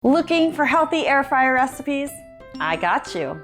Looking for healthy air fryer recipes? I got you.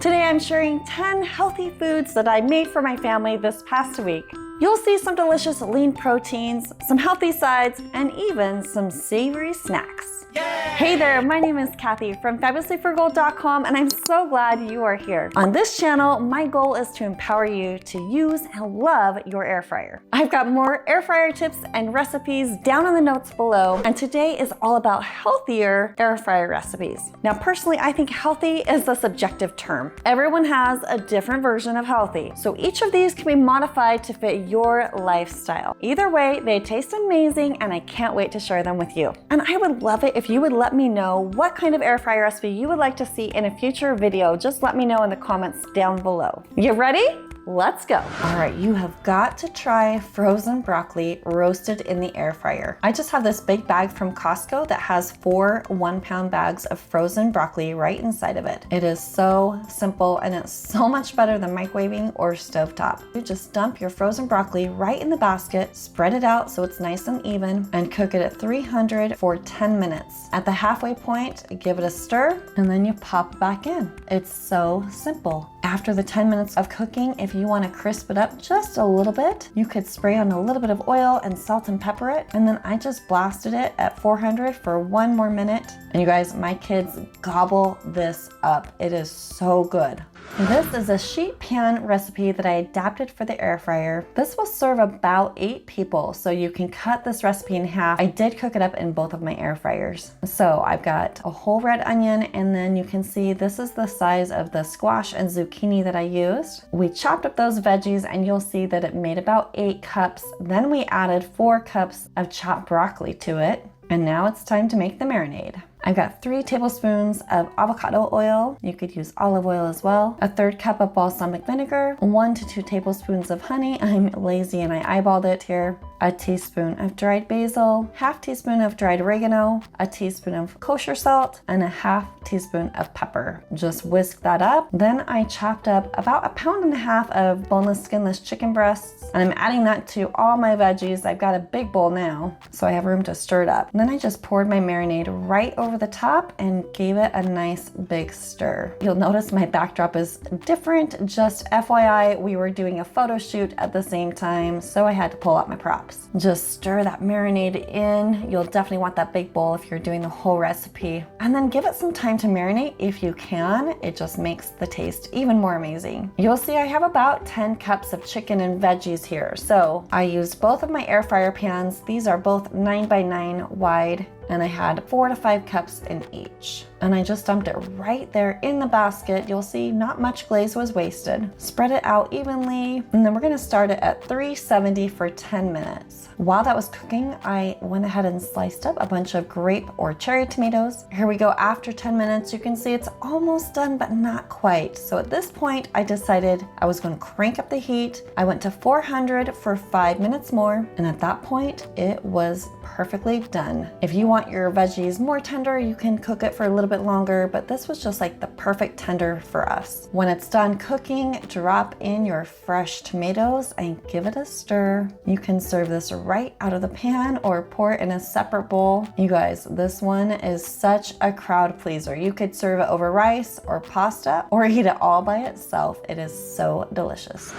Today I'm sharing 10 healthy foods that I made for my family this past week. You'll see some delicious lean proteins, some healthy sides, and even some savory snacks. Yay! Hey there, my name is Kathy from fabulesslyfrugal.com, and I'm so glad you are here. On this channel, my goal is to empower you to use and love your air fryer. I've got more air fryer tips and recipes down in the notes below, and today is all about healthier air fryer recipes. Now, personally, I think healthy is a subjective term. Everyone has a different version of healthy, so each of these can be modified to fit your lifestyle. Either way, they taste amazing, and I can't wait to share them with you. And I would love it if you would let me know what kind of air fryer recipe you would like to see in a future video. Just let me know in the comments down below. You ready? Let's go. All right, you have got to try frozen broccoli roasted in the air fryer. I just have this big bag from Costco that has 4 1-pound bags of frozen broccoli right inside of it. It is so simple and it's so much better than microwaving or stovetop. You just dump your frozen broccoli right in the basket, spread it out so it's nice and even, and cook it at 300 for 10 minutes. At the halfway point, give it a stir, and then you pop it back in. It's so simple. After the 10 minutes of cooking, if you want to crisp it up just a little bit, you could spray on a little bit of oil and salt and pepper it. And then I just blasted it at 400 for 1 more minute. And you guys, my kids gobble this up. It is so good. This is a sheet pan recipe that I adapted for the air fryer. This will serve about 8 people, so you can cut this recipe in half. I did cook it up in both of my air fryers. So I've got a whole red onion, and then you can see this is the size of the squash and zucchini that I used. We chopped up those veggies, and you'll see that it made about 8 cups. Then we added 4 cups of chopped broccoli to it. And now it's time to make the marinade. I've got 3 tablespoons of avocado oil. You could use olive oil as well. A 1/3 cup of balsamic vinegar, 1 to 2 tablespoons of honey. I'm lazy and I eyeballed it here. A teaspoon of dried basil, 1/2 teaspoon of dried oregano, a teaspoon of kosher salt, and a 1/2 teaspoon of pepper. Just whisk that up. Then I chopped up about 1.5 pounds of boneless, skinless chicken breasts, and I'm adding that to all my veggies. I've got a big bowl now, so I have room to stir it up. And then I just poured my marinade right over the top and gave it a nice big stir. You'll notice my backdrop is different. Just FYI, we were doing a photo shoot at the same time, so I had to pull out my props. Just stir that marinade in. You'll definitely want that big bowl if you're doing the whole recipe. And then give it some time to marinate if you can. It just makes the taste even more amazing. You'll see I have about 10 cups of chicken and veggies here. So I used both of my air fryer pans. These are both 9 by 9 wide, and I had 4 to 5 cups in each. And I just dumped it right there in the basket. You'll see not much glaze was wasted. Spread it out evenly, and then we're gonna start it at 370 for 10 minutes. While that was cooking, I went ahead and sliced up a bunch of grape or cherry tomatoes. Here we go. After 10 minutes, you can see it's almost done, but not quite. So at this point, I decided I was gonna crank up the heat. I went to 400 for 5 minutes more, and at that point, it was perfectly done. If you want your veggies more tender, you can cook it for a little bit longer, but this was just like the perfect tender for us. When it's done cooking, drop in your fresh tomatoes and give it a stir. You can serve this right out of the pan or pour it in a separate bowl. You guys, this one is such a crowd pleaser. You could serve it over rice or pasta or eat it all by itself. It is so delicious.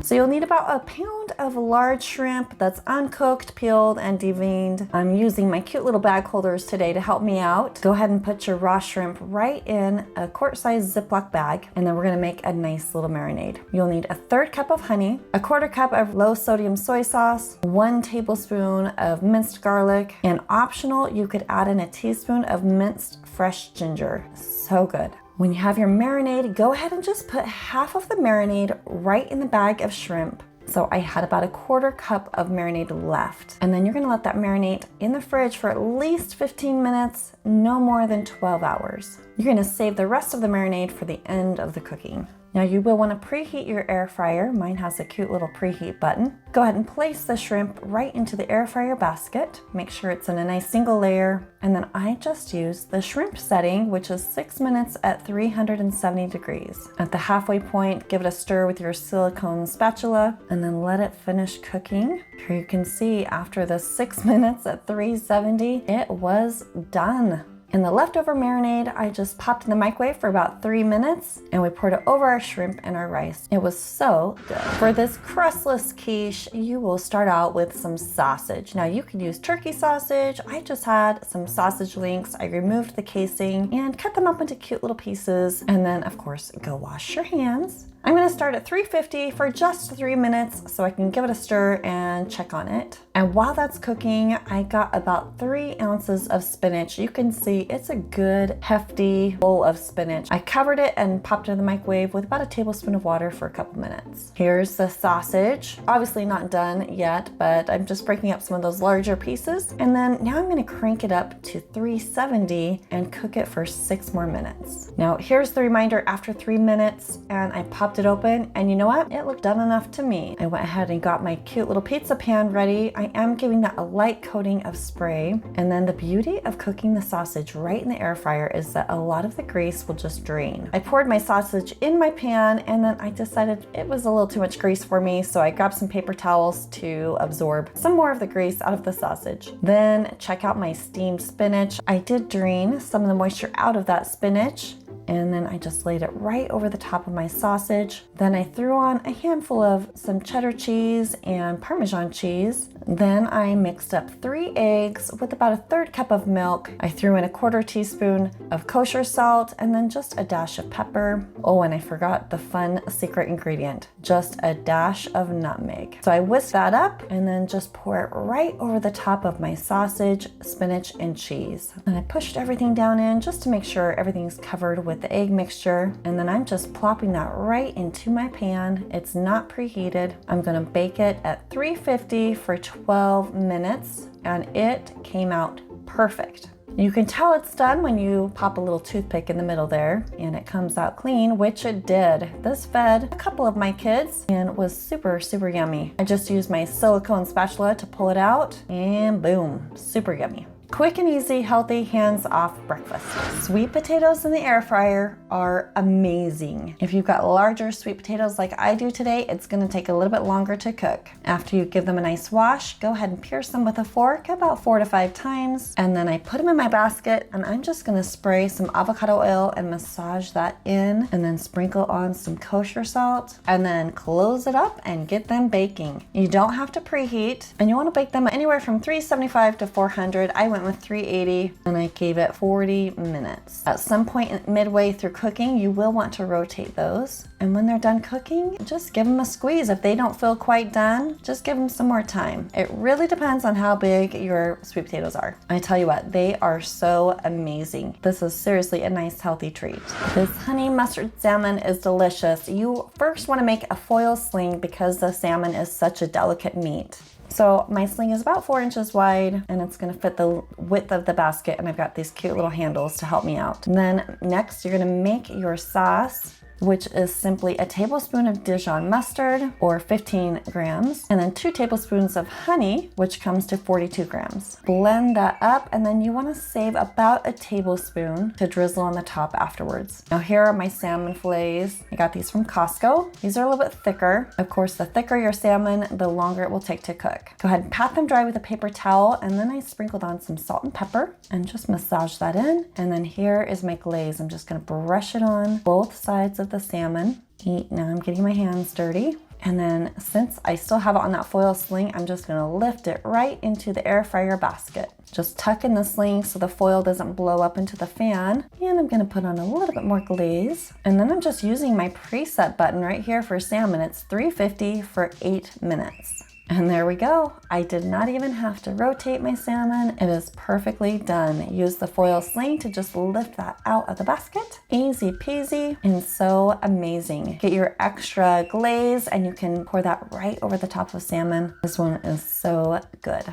So you'll need about 1 pound of large shrimp that's uncooked, peeled, and deveined. I'm using my cute little bag holders today to help me out. Go ahead and put your raw shrimp right in a quart-sized Ziploc bag, and then we're gonna make a nice little marinade. You'll need a 1/3 cup of honey, a 1/4 cup of low-sodium soy sauce, 1 tablespoon of minced garlic, and optional, you could add in a teaspoon of minced fresh ginger. So good. When you have your marinade, go ahead and just put half of the marinade right in the bag of shrimp. So I had about a 1/4 cup of marinade left. And then you're gonna let that marinate in the fridge for at least 15 minutes, no more than 12 hours. You're gonna save the rest of the marinade for the end of the cooking. Now you will want to preheat your air fryer. Mine has a cute little preheat button. Go ahead and place the shrimp right into the air fryer basket. Make sure it's in a nice single layer. And then I just use the shrimp setting, which is 6 minutes at 370 degrees. At the halfway point, give it a stir with your silicone spatula and then let it finish cooking. Here you can see after the 6 minutes at 370, it was done. And the leftover marinade, I just popped in the microwave for about 3 minutes and we poured it over our shrimp and our rice. It was so good. For this crustless quiche, you will start out with some sausage. Now you can use turkey sausage. I just had some sausage links. I removed the casing and cut them up into cute little pieces. And then of course, go wash your hands. I'm gonna start at 350 for just 3 minutes so I can give it a stir and check on it. And while that's cooking, I got about 3 ounces of spinach. You can see it's a good hefty bowl of spinach. I covered it and popped it in the microwave with about a tablespoon of water for a couple minutes. Here's the sausage. Obviously not done yet, but I'm just breaking up some of those larger pieces. And then now I'm gonna crank it up to 370 and cook it for 6 more minutes. Now here's the reminder after 3 minutes and I popped it open and you know what? It looked done enough to me. I went ahead and got my cute little pizza pan ready. I am giving that a light coating of spray. And then the beauty of cooking the sausage right in the air fryer is that a lot of the grease will just drain. I poured my sausage in my pan and then I decided it was a little too much grease for me, so I grabbed some paper towels to absorb some more of the grease out of the sausage. Then check out my steamed spinach. I did drain some of the moisture out of that spinach. And then I just laid it right over the top of my sausage. Then I threw on a handful of some cheddar cheese and Parmesan cheese. Then I mixed up 3 eggs with about a 1/3 cup of milk. I threw in a 1/4 teaspoon of kosher salt and then just a dash of pepper. Oh, and I forgot the fun secret ingredient, just a dash of nutmeg. So I whisked that up and then just pour it right over the top of my sausage, spinach, and cheese. And I pushed everything down in just to make sure everything's covered with the egg mixture. And then I'm just plopping that right into my pan. It's not preheated. I'm gonna bake it at 350 for 12 minutes and it came out perfect. You can tell it's done when you pop a little toothpick in the middle there and it comes out clean, which it did. This fed a couple of my kids and was super, super yummy. I just used my silicone spatula to pull it out and boom, super yummy. Quick and easy, healthy, hands-off breakfast. Sweet potatoes in the air fryer are amazing. If you've got larger sweet potatoes like I do today, it's gonna take a little bit longer to cook. After you give them a nice wash, go ahead and pierce them with a fork about 4 to 5 times. And then I put them in my basket and I'm just gonna spray some avocado oil and massage that in and then sprinkle on some kosher salt and then close it up and get them baking. You don't have to preheat and you wanna bake them anywhere from 375 to 400. I went with 380 and I gave it 40 minutes. At some point midway through cooking, you will want to rotate those. And when they're done cooking, just give them a squeeze. If they don't feel quite done, just give them some more time. It really depends on how big your sweet potatoes are. I tell you what, they are so amazing. This is seriously a nice healthy treat. This honey mustard salmon is delicious. You first want to make a foil sling because the salmon is such a delicate meat. So my sling is about 4 inches wide and it's gonna fit the width of the basket, and I've got these cute little handles to help me out. And then next you're gonna make your sauce, which is simply a tablespoon of Dijon mustard or 15 grams, and then 2 tablespoons of honey, which comes to 42 grams. Blend that up and then you wanna save about a tablespoon to drizzle on the top afterwards. Now here are my salmon fillets. I got these from Costco. These are a little bit thicker. Of course, the thicker your salmon, the longer it will take to cook. Go ahead and pat them dry with a paper towel, and then I sprinkled on some salt and pepper and just massage that in. And then here is my glaze. I'm just gonna brush it on both sides of the salmon. Now I'm getting my hands dirty. And then since I still have it on that foil sling, I'm just gonna lift it right into the air fryer basket. Just tuck in the sling so the foil doesn't blow up into the fan. And I'm gonna put on a little bit more glaze. And then I'm just using my preset button right here for salmon. It's 350 for 8 minutes. And there we go. I did not even have to rotate my salmon. It is perfectly done. Use the foil sling to just lift that out of the basket. Easy peasy and so amazing. Get your extra glaze and you can pour that right over the top of salmon. This one is so good.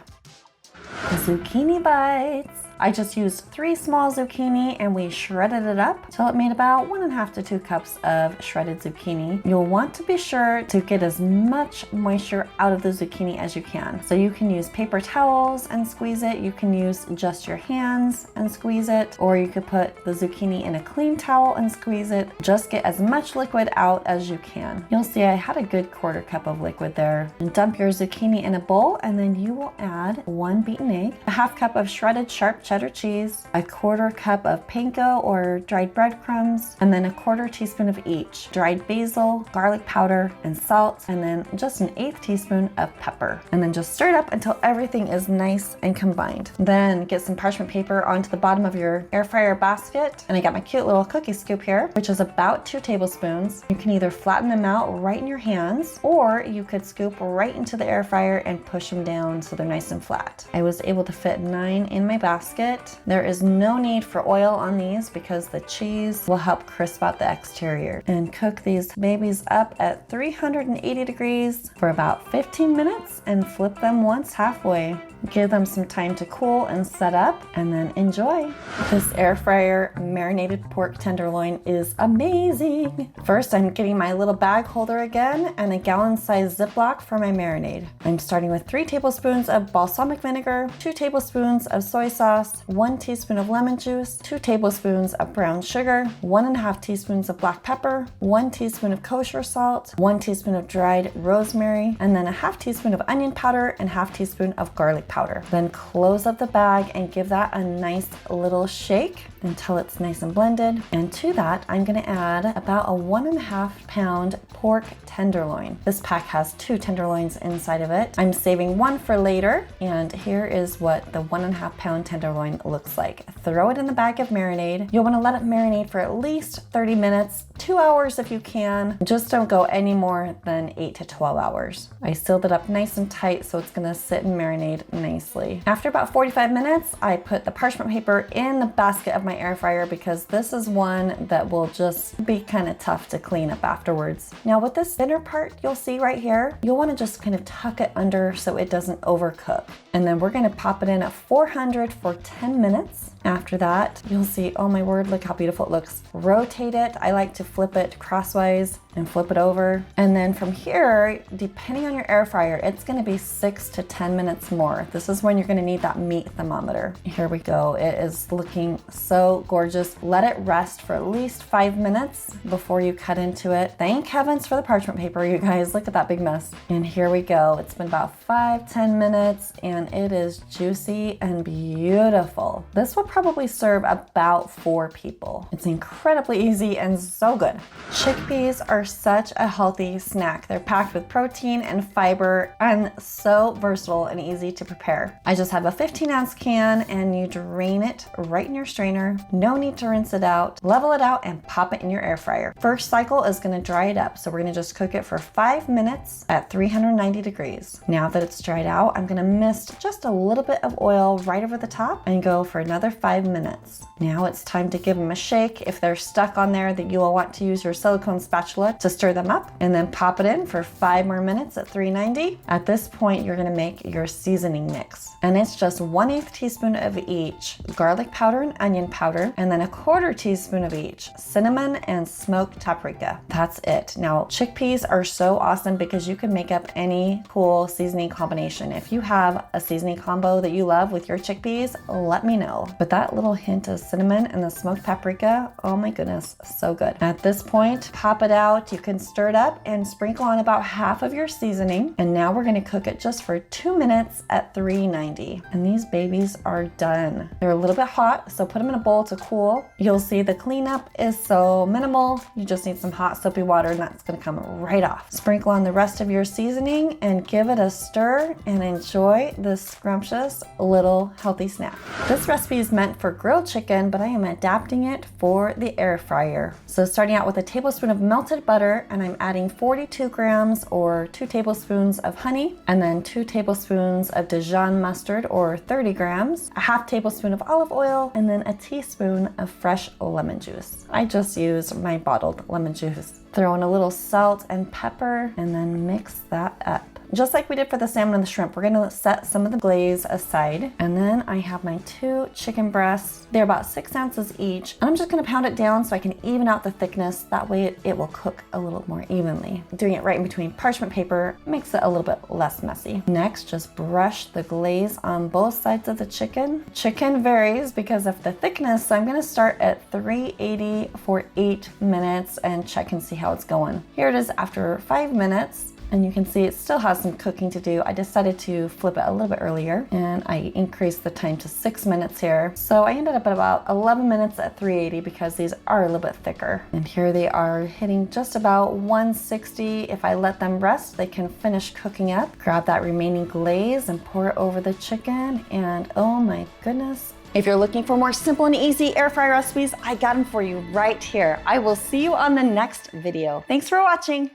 Zucchini bites I just used 3 small zucchini and we shredded it up till it made about 1.5 to 2 cups of shredded zucchini. You'll want to be sure to get as much moisture out of the zucchini as you can. So you can use paper towels and squeeze it. You can use just your hands and squeeze it, or you could put the zucchini in a clean towel and squeeze it. Just get as much liquid out as you can. You'll see I had a good 1/4 cup of liquid there. And dump your zucchini in a bowl, and then you will add 1 beaten egg, a 1/2 cup of shredded sharp cheddar cheese, a 1/4 cup of panko or dried breadcrumbs, and then a 1/4 teaspoon of each dried basil, garlic powder, and salt, and then just an 1/8 teaspoon of pepper. And then just stir it up until everything is nice and combined. Then get some parchment paper onto the bottom of your air fryer basket, and I got my cute little cookie scoop here, which is about 2 tablespoons. You can either flatten them out right in your hands, or you could scoop right into the air fryer and push them down so they're nice and flat. I was able to fit 9 in my basket. There is no need for oil on these because the cheese will help crisp out the exterior. And cook these babies up at 380 degrees for about 15 minutes and flip them once halfway. Give them some time to cool and set up, and then enjoy. This air fryer marinated pork tenderloin is amazing. First, I'm getting my little bag holder again and a gallon-sized Ziploc for my marinade. I'm starting with 3 tablespoons of balsamic vinegar, 2 tablespoons of soy sauce, 1 teaspoon of lemon juice, 2 tablespoons of brown sugar, 1.5 teaspoons of black pepper, 1 teaspoon of kosher salt, 1 teaspoon of dried rosemary, and then a 1/2 teaspoon of onion powder and 1/2 teaspoon of garlic powder. Then close up the bag and give that a nice little shake until it's nice and blended. And to that, I'm gonna add about a 1.5 pound pork tenderloin. This pack has 2 tenderloins inside of it. I'm saving 1 for later, and here is what the 1.5 pound tenderloin looks like. Throw it in the bag of marinade. You'll wanna let it marinate for at least 30 minutes, 2 hours if you can. Just don't go any more than 8 to 12 hours. I sealed it up nice and tight so it's gonna sit and marinate nicely. After about 45 minutes, I put the parchment paper in the basket of my air fryer because this is one that will just be kind of tough to clean up afterwards. Now with this thinner part you'll see right here, you'll want to just kind of tuck it under so it doesn't overcook. And then we're going to pop it in at 400 for 10 minutes. After that, you'll see, oh my word, look how beautiful it looks. Rotate it. I like to flip it crosswise and flip it over. And then from here, depending on your air fryer, it's gonna be 6 to 10 minutes more. This is when you're gonna need that meat thermometer. Here we go. It is looking so gorgeous. Let it rest for at least 5 minutes before you cut into it. Thank heavens for the parchment paper, you guys. Look at that big mess. And here we go. It's been about 5-10 minutes and it is juicy and beautiful. This will probably serve about 4 people. It's incredibly easy and so good. Chickpeas are such a healthy snack. They're packed with protein and fiber and so versatile and easy to prepare. I just have a 15-ounce can and you drain it right in your strainer. No need to rinse it out. Level it out and pop it in your air fryer. First cycle is going to dry it up. So we're going to just cook it for 5 minutes at 390 degrees. Now that it's dried out, I'm going to mist just a little bit of oil right over the top and go for another 5 minutes. Now it's time to give them a shake. If they're stuck on there, that you will want to use your silicone spatula to stir them up and then pop it in for 5 more minutes at 390. At this point, you're going to make your seasoning mix. And it's just 1/8 teaspoon of each garlic powder and onion powder, and then a 1/4 teaspoon of each cinnamon and smoked paprika. That's it. Now, chickpeas are so awesome because you can make up any cool seasoning combination. If you have a seasoning combo that you love with your chickpeas, let me know. But that little hint of cinnamon and the smoked paprika, oh my goodness, so good. At this point, pop it out. You can stir it up and sprinkle on about half of your seasoning. And now we're going to cook it just for 2 minutes at 390. And these babies are done. They're a little bit hot, so put them in a bowl to cool. You'll see the cleanup is so minimal. You just need some hot soapy water and that's going to come right off. Sprinkle on the rest of your seasoning and give it a stir and enjoy this scrumptious little healthy snack. This recipe is meant for grilled chicken, but I am adapting it for the air fryer. So starting out with a tablespoon of melted butter, and I'm adding 42 grams or 2 tablespoons of honey, and then 2 tablespoons of Dijon mustard or 30 grams, a 1/2 tablespoon of olive oil, and then a teaspoon of fresh lemon juice. I just use my bottled lemon juice. Throw in a little salt and pepper and then mix that up. Just like we did for the salmon and the shrimp, we're gonna set some of the glaze aside. And then I have my 2 chicken breasts. They're about 6 ounces each. And I'm just gonna pound it down so I can even out the thickness. That way it will cook a little more evenly. Doing it right in between parchment paper makes it a little bit less messy. Next, just brush the glaze on both sides of the chicken. Chicken varies because of the thickness, so I'm gonna start at 380 for 8 minutes and check and see how it's going. Here it is after 5 minutes. And you can see it still has some cooking to do. I decided to flip it a little bit earlier and I increased the time to 6 minutes here. So I ended up at about 11 minutes at 380 because these are a little bit thicker. And here they are hitting just about 160. If I let them rest, they can finish cooking up. Grab that remaining glaze and pour it over the chicken. And oh my goodness. If you're looking for more simple and easy air fryer recipes, I got them for you right here. I will see you on the next video. Thanks for watching.